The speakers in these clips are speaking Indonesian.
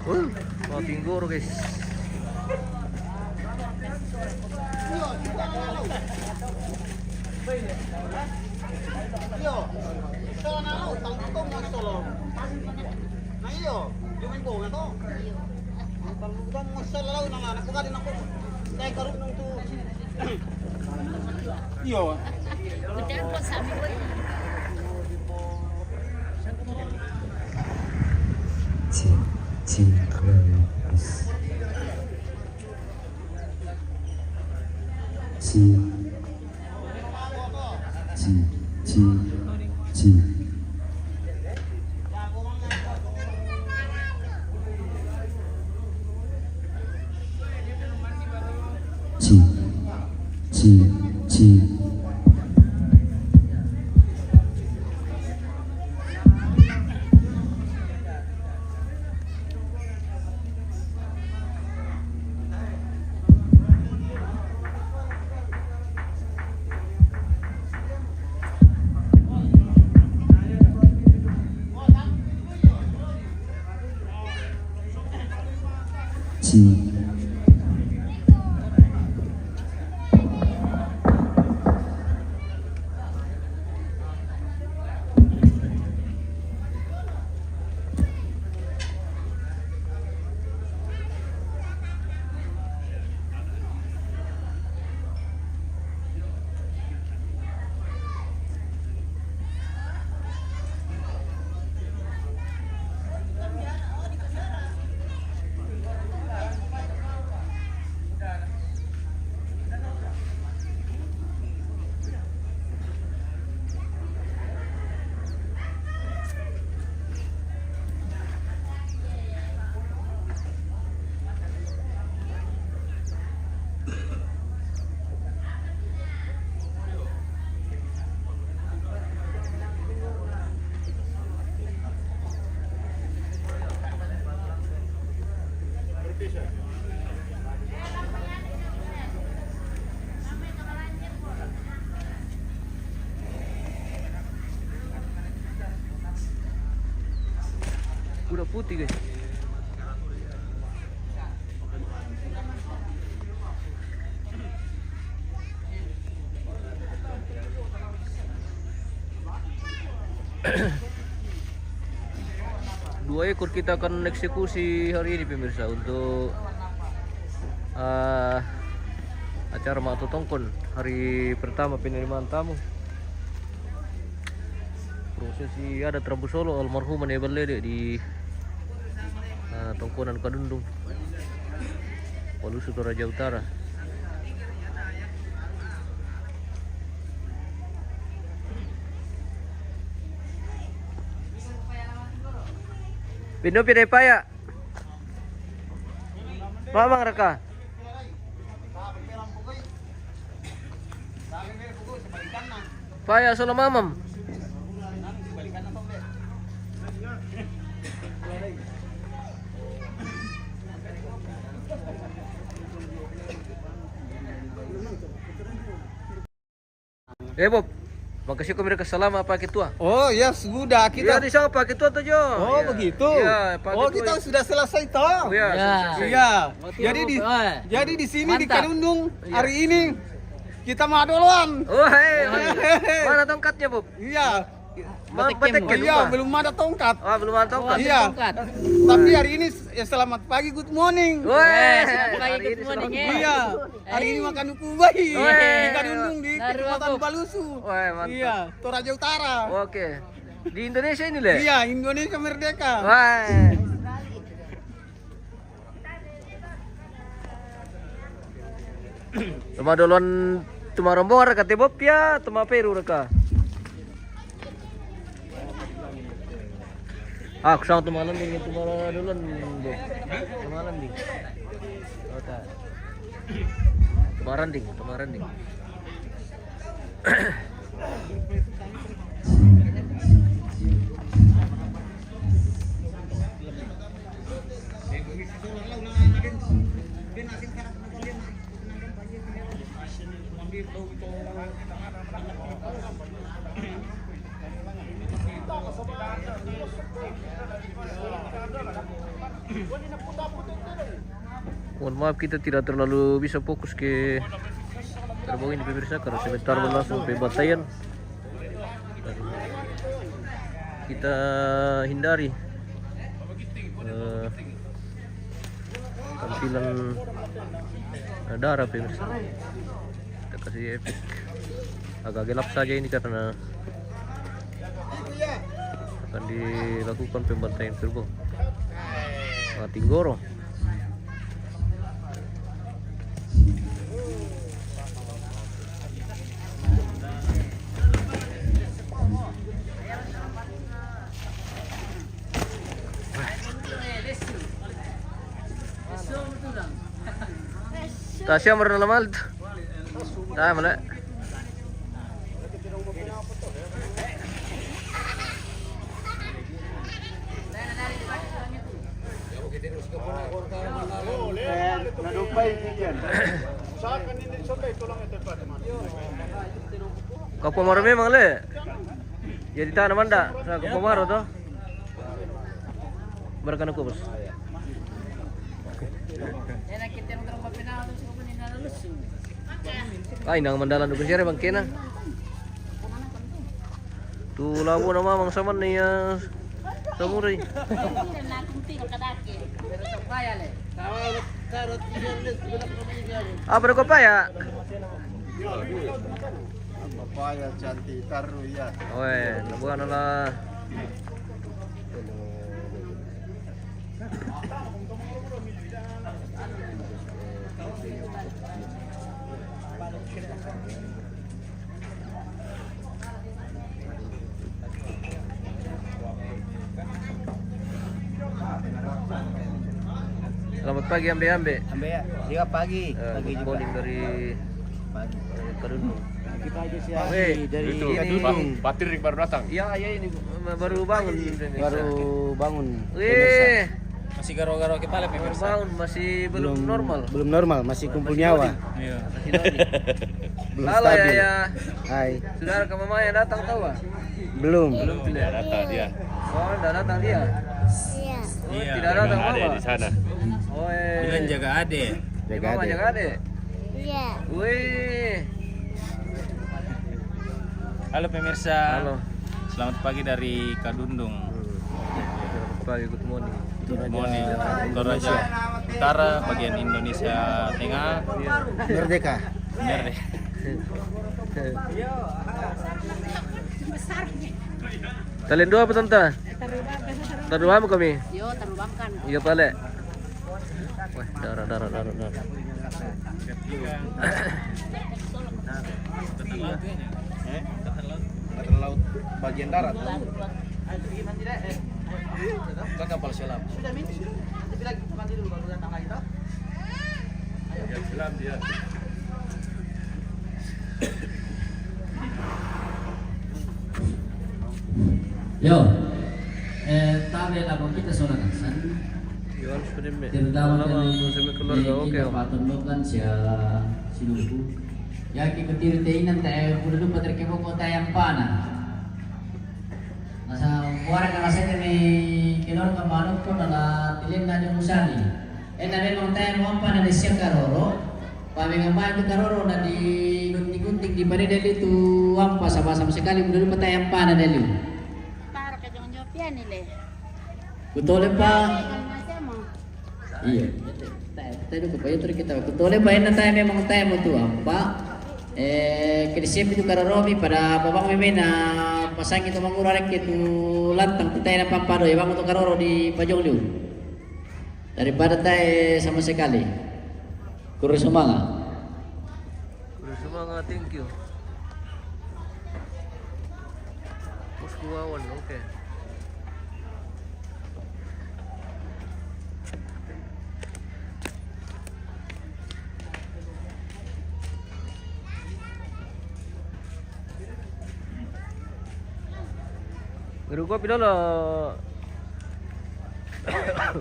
Mga tingguro guys. Iyo. Kuda putih guys. Dua ekor kita akan eksekusi hari ini pemirsa untuk acara Matu Tongkon hari pertama penerimaan tamu. Prosesi ada Trabu Solo almarhum Nebel Lede di Tongkonan Kadundung, Walusu Toraja Utara. Pindo pindah paya. Mamang raka. Paya solo mamam. Bob, makasih kami kesalaman Pak Ketua. Oh ya sudah kita. Ya di sana Pak Ketua tuh Jo. Oh Ya. begitu. Ya, Pak oh Ketua. kita sudah selesai toh. Ya, selesai. Iya. Jadi di sini di Kadundung hari ini kita madoloan. Oh hei, mana tongkatnya Bob? Iya. Batek Iya, belum ada tongkat. Oh, belum ada tongkat. Iya. Tapi hari ini ya selamat pagi, good morning. Weh, pagi, good morning, Iya. Hari ini makan uku bayi Weh. di Kadundung di Naru Kecamatan aku. Balusu. Weh, mantap. Iya, Toraja Utara. Oke. Di Indonesia ini leh. Iya, Indonesia merdeka. Wah. Tuma dolon tuma rombong reka te Bob ya, tuma Peru reka. Ah, kusang tuma landing tuma dolon Bob. Tuma landing. Oh ta. Tuma randing. Mohon maaf kita tidak terlalu bisa fokus ke terbang ini pemirsa karena sebentar berlangsung pembantaian. Dan kita hindari tampilan darah pemirsa. Kita kasih efek agak gelap saja ini karena akan dilakukan pembantaian kerbau Tinggoro. Tasya meron naman. Tayo mali. Kau pemaro memang le. Jadi tahan manda. Kau pemaro tuh. Berkan aku bos. Ay, nang mandalan dulu siya bang kena. Tu labo nama mang saman ni samurai. Apa kau paya? Papaya cantik taruh ya. Weh, bukan lah. Selamat pagi Ambe. Ambe ya, dia pagi. Pagi juga. Morning dari Pagi. Kadundung. Kita aja sih dari Itu ini. Patir baru datang. Ya ini baru bangun. Baru bangun. Wih, Masih garo-garo kepala baru bangun masih belum normal. Belum normal, masih kumpul nyawa. Iya. Masih loading. Belum Halo stabil. ya. Hai. Saudara ke mama yang datang tahu ah? Belum. Dia datang dia. Oh, tidak datang dia. Iya. Oh, tidak datang ada mama. di sana. Oh, Bilang jaga adek. Di mama adek. jaga adek. Iya. Wih. Halo pemirsa. Halo. Selamat pagi dari Kadundung. Selamat pagi, good morning. Good morning. Toraja Utara, bagian Indonesia Tengah. Merdeka. Bener deh. Kalian dua apa tante? Taruhan mo kami. Yo, tarubangkan. Iya pale. Wah, darah. Kata laut bagian darat. Kan kapal selam. Selam dia. Yo, tabi lagu kita soal kansan. Iwan sudah me. Terutama Lama dari sama keluarga oke. kita patungkan si lugu. Ya kita tiritain tayo puluh patri kemo ko tayang pana. Nasa kuara ka kasi ni kilor ka manok ko na tilin na yung musali. Na memang tayo mo pa na siya karoro. Kami nga main karoro na di gunting-gunting di bari dali tu ampa sama-sama sekali puluh pa tayang pana dali. Para ka jong Ethiopia nile. Betul pa. Masama. Iya. Tayo ko pa ito kita. Betul ba na tayo memang tayo mo tu ampa. Kinisip itu kararomi pada babang meme na pasang itu mangurarek itu lantang tayo na pampado ibang itu karoro di Pajong Liu. Daripada tayo sama sekali. Kurus semangat. Udah semangat, thank you. Bosku Wawan, oke. Baru kopi dulu.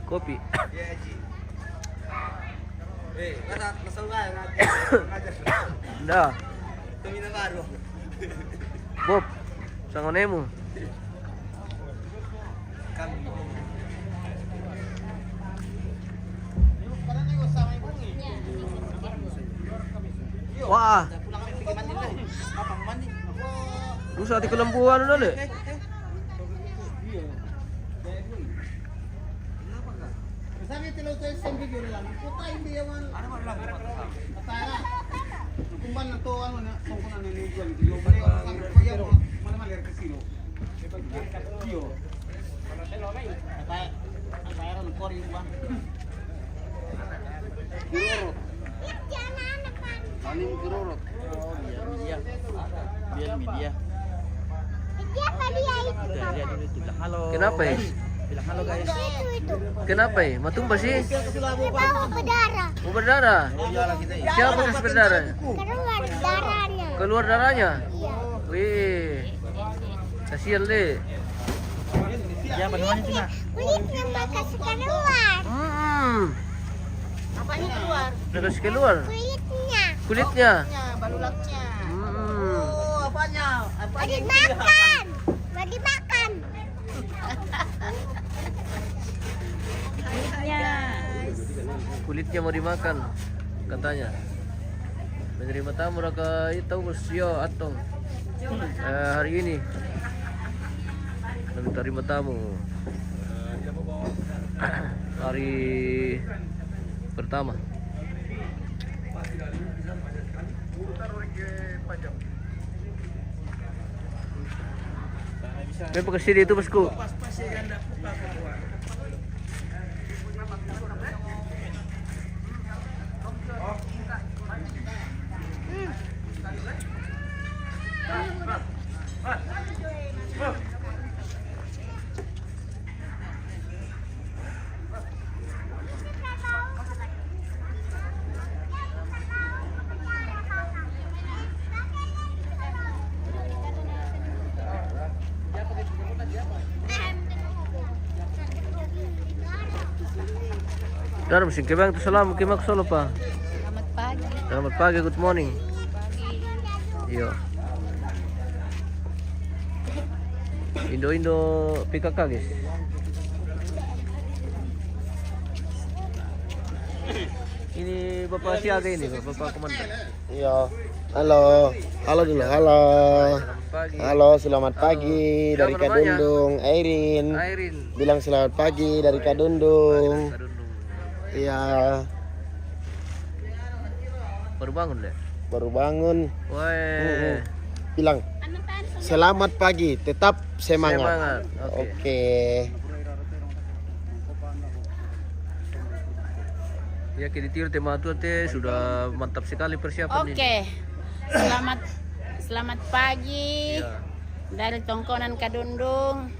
Kopi. Dah. Bob, sangonemu. Wah. Rusak di kelembuan udah deh. Sabi tilo to isang video lang. Puta hindi yaman. Ano ba lang? Matara. Kumban na to ano na sangkunan na ni Juan. Yo bali ang kuya mo mana maler kasino. Yo. Bayaran ko rin ba? Kiroro. Aning kiroro. Biar media. Halo. Kenapa ya? Bilang halo guys. Kenapa ya? Matumba sih? Bawa berdarah. Mau berdarah? Siapa yang berdarah? Keluar darahnya. Keluar darahnya? Iya. Wih. Kasihan deh. Siapa namanya itu nak? Kulitnya bekas keluar. Apanya keluar? Terus keluar? Kulitnya. Kulitnya? Balulaknya. Oh, apanya? Mau dimakan. Mau dimakan. Kulitnya mau dimakan katanya. Menerima tamu raka itu bos yo atong hari ini menerima tamu hari pertama. Memang kesini itu bosku. Dalam sing kebang tu salam kemak solo pa. Selamat pagi. Selamat pagi, good morning. Iyo. Indo PKK guys. Ini Bapak siaga ini, Bapak komandan. Iya. Halo. Halo dulu. Halo. Selamat pagi. Halo, selamat pagi dari Siapa namanya? Kadundung. Airin. Airin. Bilang selamat pagi dari Kadundung. Kadundung. Iya, Baru bangun deh. baru bangun. Wah. Bilang selamat pagi, tetap semangat. Semangat. Oke. Oke. Ya kini tiur tema tu teh sudah mantap sekali persiapan ini. Oke. Selamat pagi. Ya. Dari Tongkonan Kadundung.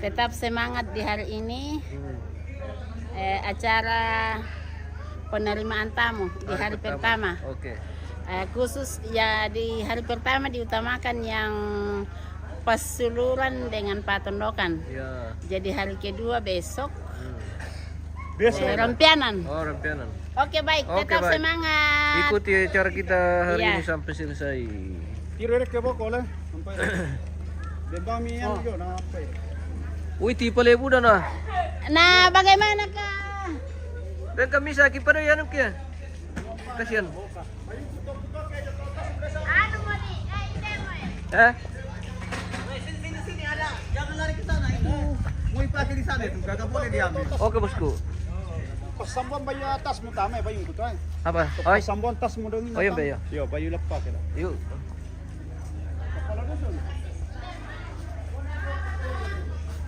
Tetap semangat di hari ini. Acara penerimaan tamu di hari pertama. Oke. Khusus ya di hari pertama diutamakan yang pesuluran dengan patondokan. Ya. Jadi hari kedua besok Biasa. rempianan. Oh, rempianan. Oke baik, Oke, tetap baik. semangat. Ikuti acara kita hari Iya. ini sampai selesai. Tiro rek ke boko le. Sampai. Debami yan yo na apa. Uy, tipe lebu dah nah. Nah, bagaimana kah? Dan kami sakit pada yang kia. Kasihan. Anu mau di, ini mau. Sini ada. Jangan lari ke sana itu. Mau dipakai di sana itu, kagak boleh diambil. Oke bosku. Pasambon bayu atas mo tama bayu ko to. Apa? Oi. Pasambon tas mo dong. Oh, yun ba yun? Yo, bayu lepak kita. Yuk.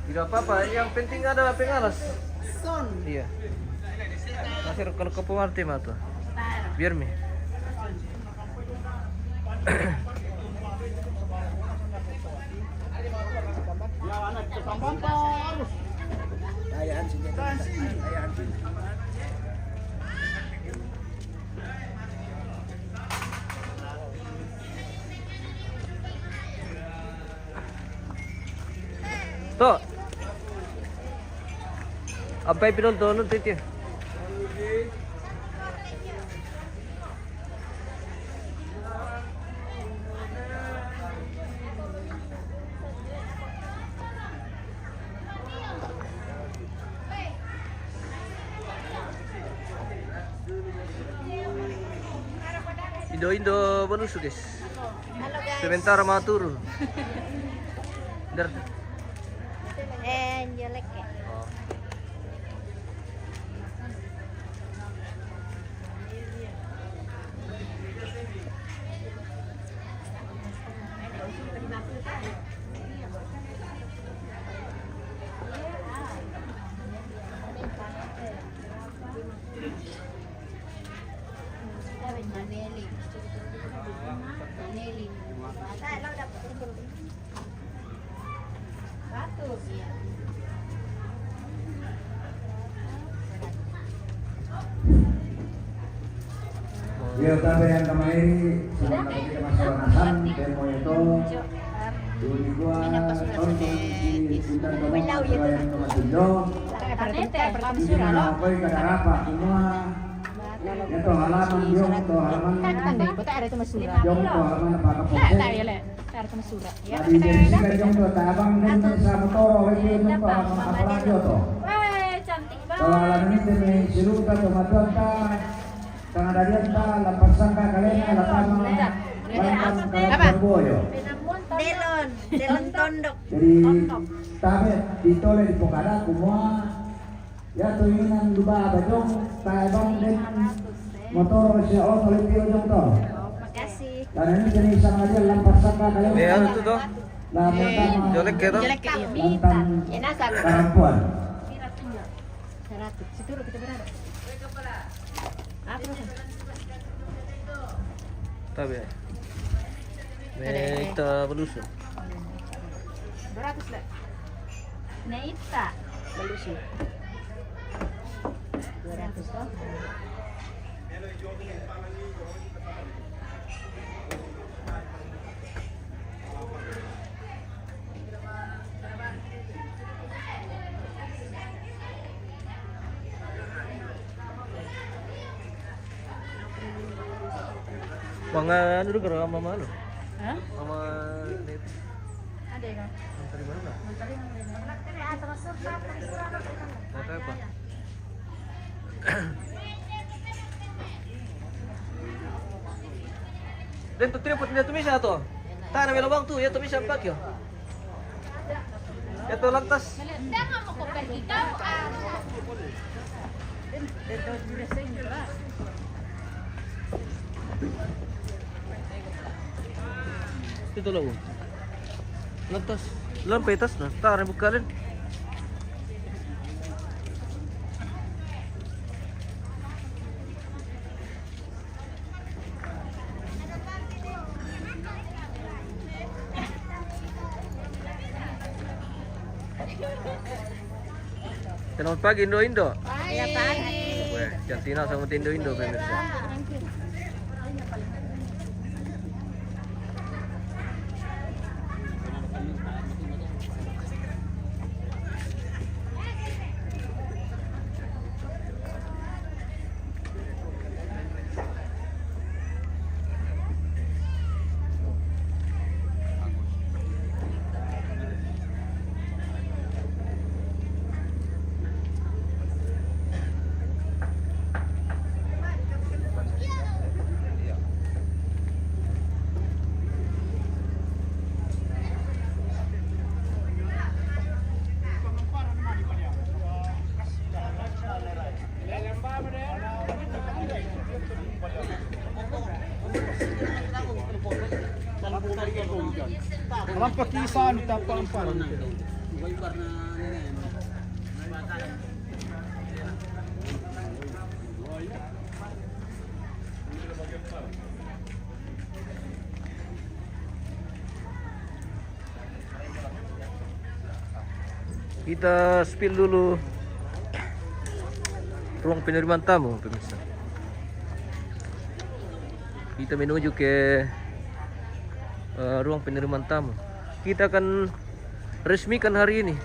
Tidak apa-apa, yang penting ada pengalas. Son. Iya. Masih kalau ke pewarti mah tuh. Biar mi. Ya anak pasambon harus. Ayaan sini. Ayaan sini. Tuh. Apa yang pinonton itu? Indo menusu guys. Halo guys. Sebentar mau turun. Bentar. Jelek ya. Oh. Dia tabe yang kemarin sudah kita masalah nahan demo itu dulu gua untuk di hutan kemarin yang kemarin ini apa yang kada apa semua itu halaman jong to halaman jong to halaman apa kapolsek tadi dari sini jong to tabang dan sama toro lagi itu apa lagi to kalau halaman ini demi siruta to madonta karena dari kita lapas sangka kalian lapan lapan boyo. Delon tondok. Jadi tabe ditoleh di Pokada semua ya tuh ingan lupa bajong tabang dan motor si auto lebih ujung to. Makasih. Karena ini jenis sama dia lapas sangka kalian. Ya itu tuh. Lah pertama Jelek gitu. tentang perempuan. Tabe. Kita menusu. 200 lah. Neita. Belusi. 200 toh. Mga ano dulu kalau mama lu? Hah? Mama ini Ada ya? dari mana? Mata apa? Dan tuh tripod niya tumisa to. Tahan na lubang tu, ya tumisa empat yo. Ito lantas. Ito lang. Lantas. Lampetas na. Tahan bukalin. Selamat pagi Indo-Indo. Ya pagi. Weh, Jantina sama Indo-Indo pemirsa. Alam pakisan tapang parang. Kita spill dulu ruang penerimaan tamu pemirsa. Kita menuju ke ruang penerimaan tamu. Kita akan resmikan hari ini.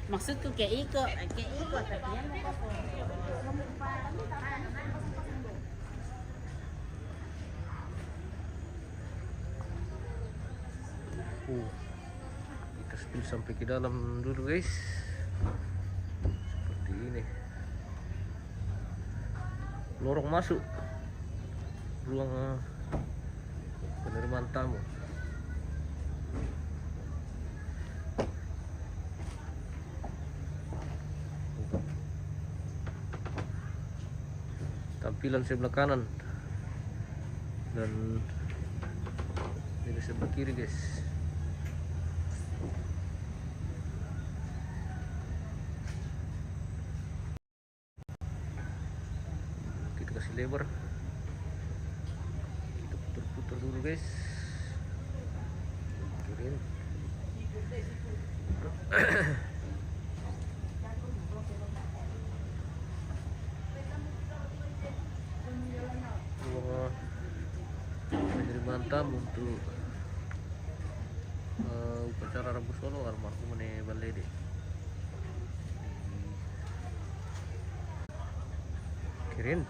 Maksudku ke Iko tapi yang Kita spill sampai ke dalam dulu guys. Seperti ini. lorong masuk ruang penerimaan tamu. Tampilan sebelah kanan dan ini sebelah kiri, guys. Kita kasih lebar, kita putar-putar dulu, guys. Kirim. Penerimaan tamu untuk upacara Rabu Solo almarhum Nene Balede. Kirim.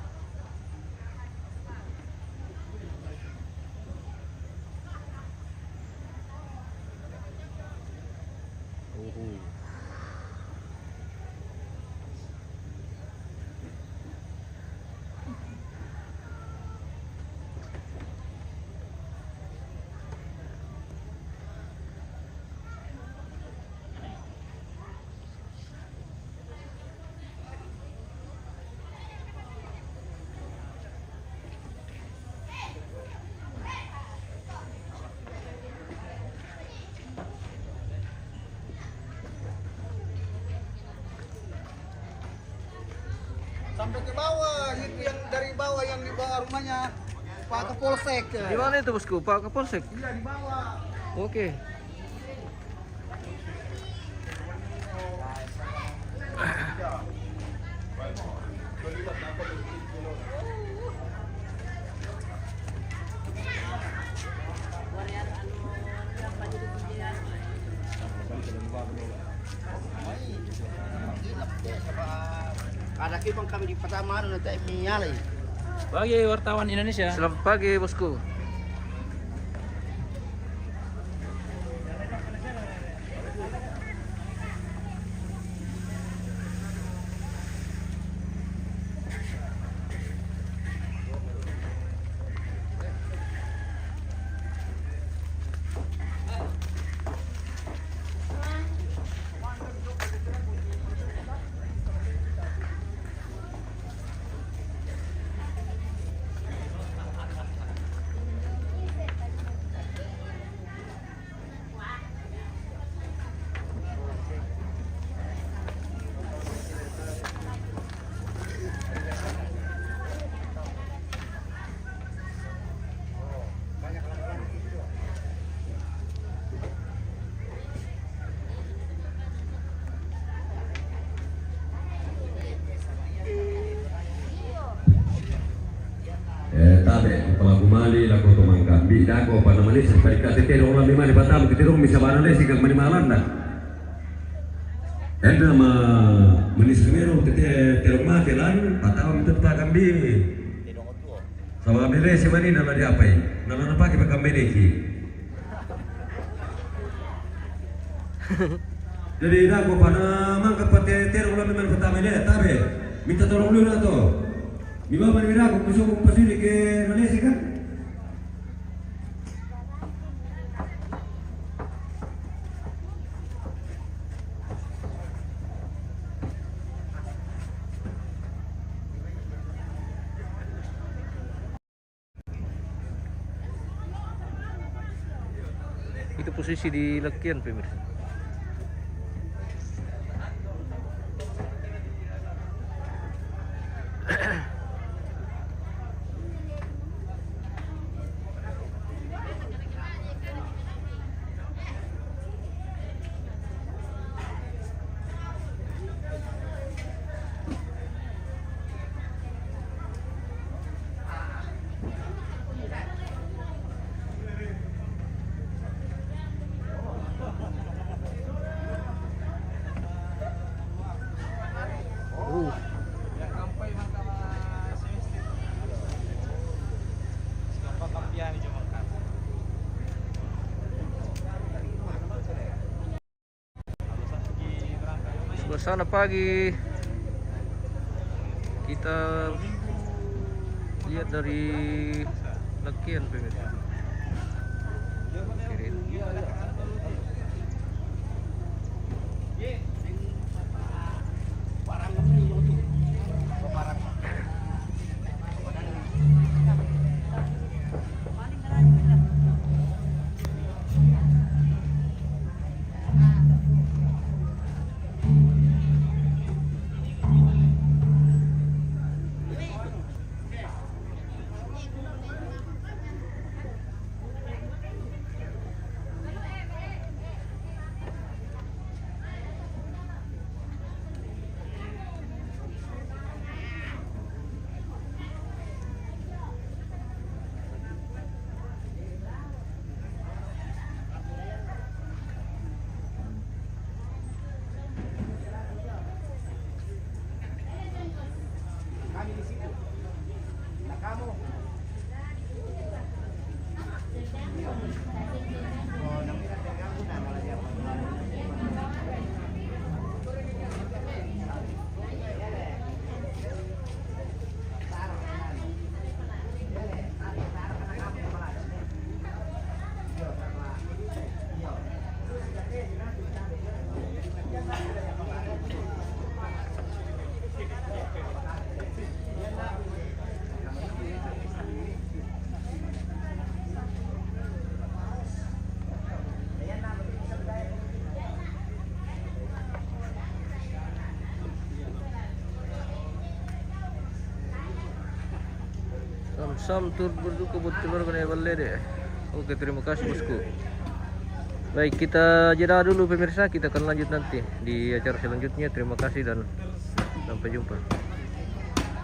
Sampai ke bawah, itu yang dari bawah yang di bawah rumahnya Pak Kapolsek. Di mana itu, Bosku? Pak Kapolsek? Iya, di bawah. Oke. Ada kibang kami di pertama nanti minyalai. Bagi wartawan Indonesia. Selamat pagi, Bosku. Tabe kepala kumali la koto mangkambi dako pa naman sa pagka tetero orang lima di Batam tetero misa barang desi kag manimalan na enda ma menis kemero tetero ma kelan patao mitut pa kambi sama bere si mani nala di apa nala na pagi pa kambi deki jadi dako pa naman kapag tetero orang lima pertama ini tabe minta tolong dulu na to. Di bawah mana aku besok mau pasir ke Malaysia kan? Itu posisi di Lekian, pemirsa. Suasana pagi kita Lihat dari lakian pemirsa. Kiri. Sam tur berduka buat keluarga Nevalle deh. Oke, terima kasih bosku. Baik, kita jeda dulu pemirsa, kita akan lanjut nanti di acara selanjutnya. Terima kasih dan sampai jumpa.